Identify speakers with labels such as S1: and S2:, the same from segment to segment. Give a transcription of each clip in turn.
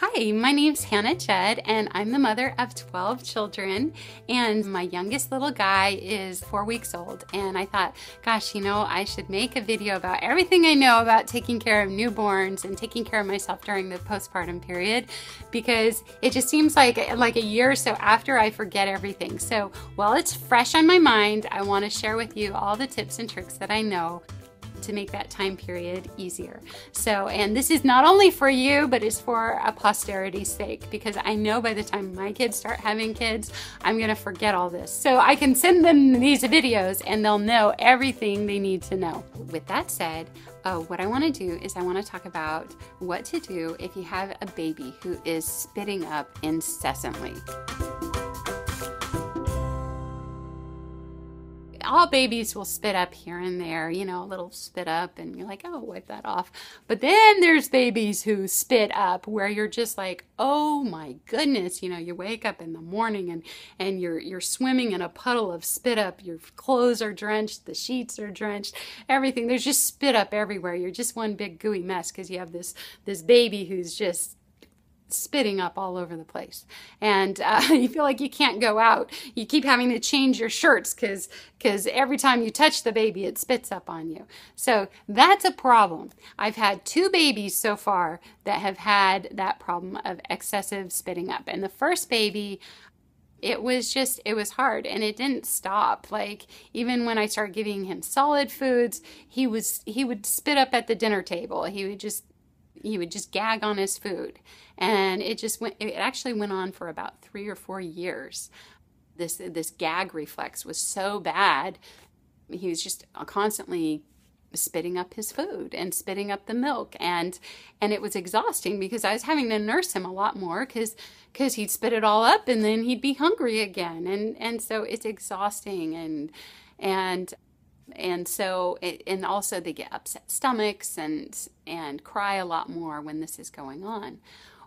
S1: Hi, my name's Hannah Judd, and I'm the mother of 12 children, and my youngest little guy is 4 weeks old. And I thought, gosh, I should make a video about everything I know about taking care of newborns and taking care of myself during the postpartum period, because it just seems like a year or so after I forget everything. So while it's fresh on my mind, I want to share with you all the tips and tricks that I know to make that time period easier. And this is not only for you, but it's for a posterity's sake, because I know by the time my kids start having kids, I'm gonna forget all this. So I can send them these videos and they'll know everything they need to know. With that said, what I wanna do is I wanna talk about what to do if you have a baby who is spitting up incessantly. All babies will spit up here and there, a little spit up, and you're like, oh, wipe that off. But then there's babies who spit up where you're just like, oh my goodness, you wake up in the morning and you're swimming in a puddle of spit up. Your clothes are drenched, the sheets are drenched, everything. There's just spit up everywhere. You're just one big gooey mess because you have this baby who's just spitting up all over the place, and you feel like you can't go out. You keep having to change your shirts because every time you touch the baby it spits up on you. So that's a problem. I've had 2 babies so far that have had that problem of excessive spitting up, and the first baby, it was hard, and it didn't stop. Like, even when I started giving him solid foods, he would spit up at the dinner table. He would just gag on his food. And it actually went on for about 3 or 4 years. This gag reflex was so bad. He was just constantly spitting up his food and spitting up the milk. And it was exhausting because I was having to nurse him a lot more because he'd spit it all up and then he'd be hungry again. And so it's exhausting, and also they get upset stomachs and cry a lot more when this is going on.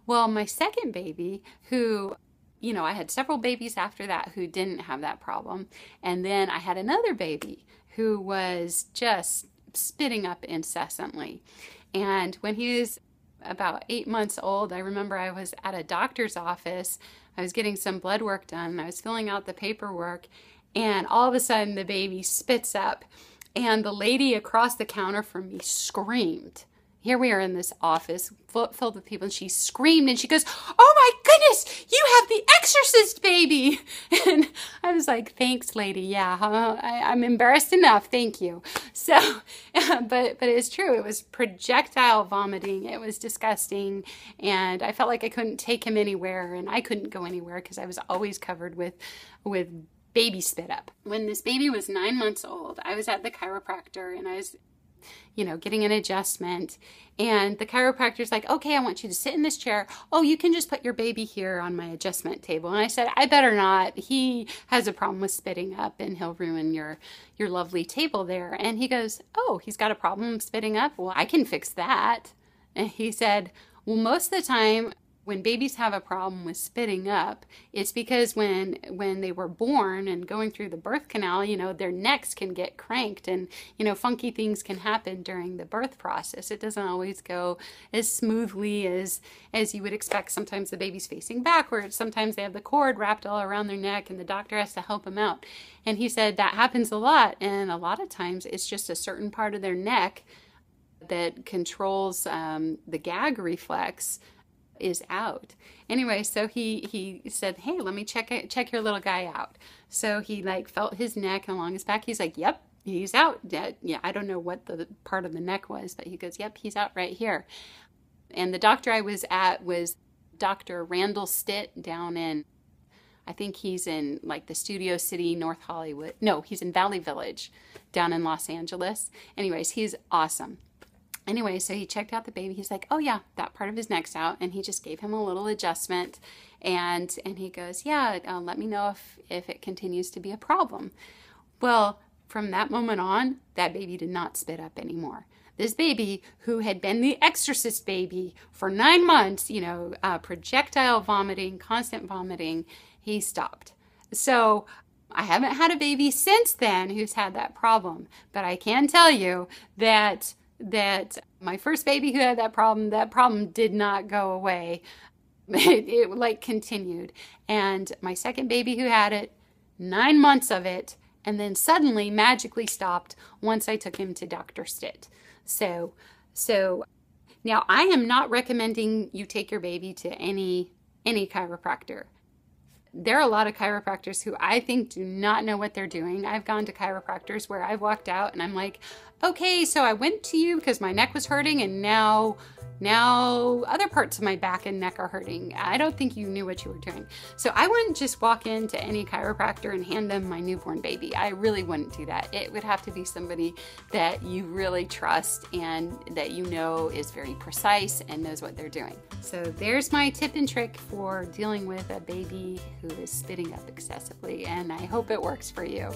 S1: Well, my second baby, who, I had several babies after that who didn't have that problem. And then I had another baby who was just spitting up incessantly. And when he was about 8 months old, I remember I was at a doctor's office. I was getting some blood work done. I was filling out the paperwork, and all of a sudden the baby spits up, and the lady across the counter from me screamed. Here we are in this office filled with people, and she screamed and she goes, "Oh my goodness, you have the exorcist baby!" And I was like, "Thanks, lady. Yeah, I'm embarrassed enough. Thank you." So, but it's true. It was projectile vomiting. It was disgusting, and I felt like I couldn't take him anywhere, and I couldn't go anywhere because I was always covered with baby spit up. When this baby was 9 months old, I was at the chiropractor, and I was getting an adjustment, and the chiropractor's like, "Okay, I want you to sit in this chair. Oh, you can just put your baby here on my adjustment table." And I said, "I better not. He has a problem with spitting up and he'll ruin your lovely table there." And he goes, "Oh, he's got a problem spitting up? Well, I can fix that." And he said, "Well, most of the time when babies have a problem with spitting up, it's because when they were born and going through the birth canal, their necks can get cranked, and, funky things can happen during the birth process. It doesn't always go as smoothly as you would expect. Sometimes the baby's facing backwards. Sometimes they have the cord wrapped all around their neck, and the doctor has to help them out." And he said that happens a lot, and a lot of times it's just a certain part of their neck that controls the gag reflex is out. Anyway, so he said, "Hey, let me check your little guy out." So he felt his neck along his back. He's like, "Yep, he's out." Yeah, I don't know what the part of the neck was, but he goes, "Yep, he's out right here." And the doctor I was at was Dr. Randall Stitt down in, I think he's in the Studio City, North Hollywood. No, he's in Valley Village down in Los Angeles. Anyways, he's awesome. Anyway, so he checked out the baby. He's like, "Oh yeah, that part of his neck's out." And he just gave him a little adjustment. And he goes, "Yeah, let me know if it continues to be a problem." Well, from that moment on, that baby did not spit up anymore. This baby, who had been the exorcist baby for 9 months, projectile vomiting, constant vomiting, he stopped. So I haven't had a baby since then who's had that problem. But I can tell you that my first baby who had that problem did not go away It like continued. And my second baby who had it, 9 months of it, and then suddenly magically stopped once I took him to Dr. Stitt. So now I am not recommending you take your baby to any chiropractor. There are a lot of chiropractors who I think do not know what they're doing. I've gone to chiropractors where I've walked out and I'm like, okay, so I went to you because my neck was hurting and now other parts of my back and neck are hurting. I don't think you knew what you were doing. So I wouldn't just walk into any chiropractor and hand them my newborn baby. I really wouldn't do that. It would have to be somebody that you really trust and that you know is very precise and knows what they're doing. So there's my tip and trick for dealing with a baby who is spitting up excessively, and I hope it works for you.